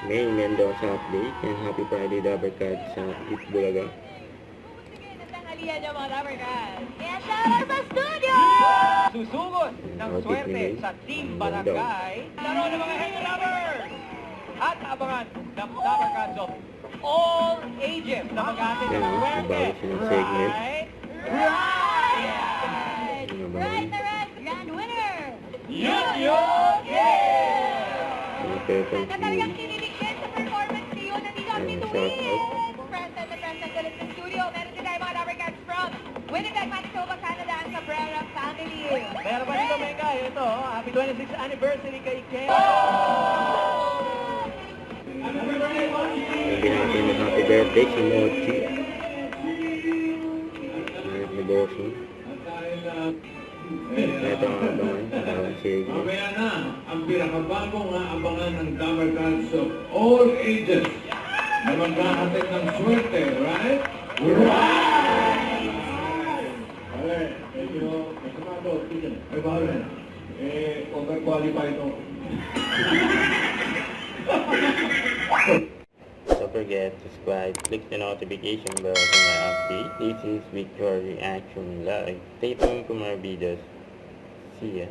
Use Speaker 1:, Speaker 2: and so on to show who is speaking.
Speaker 1: May Mendoza update and happy Friday Dabarkad sa Itbulaga.
Speaker 2: Tanghalian niyo mga Dabarkad. Kaya shoutout sa studio! Susugod ng swerte sa Team Barangay. Laro ng mga Henry Lovers! At abangan ng Dabarkads of all ages na mag-atin ng swerte. Right?
Speaker 3: Right na right, grand winner!
Speaker 2: Yun!
Speaker 3: Na talagang kinilig din sa performance niyo. Nandito ang bituin. Present ulit sa studio. Meron din tayo mga Dabarkads from Winnipeg, Manitoba, Canada, ang Cabrera family.
Speaker 2: Meron pa dito, Mega. Ito, happy 26th anniversary kay Ken.
Speaker 1: Sabi natin na happy birthday si Mochi. Ngayon ni Bossing. Ito ang abangan. Abangan sige.
Speaker 4: Mamaya na ang pinakabagong abangan ng Dabarkads of all ages na maghahatid ng swerte, right? Right! Okay, medyo masamado. Ay, bawal na. Overqualified ako.
Speaker 1: Don't forget to subscribe, click the notification bell for my update. This is Victory Reaction Live. Stay tuned for more videos. See ya.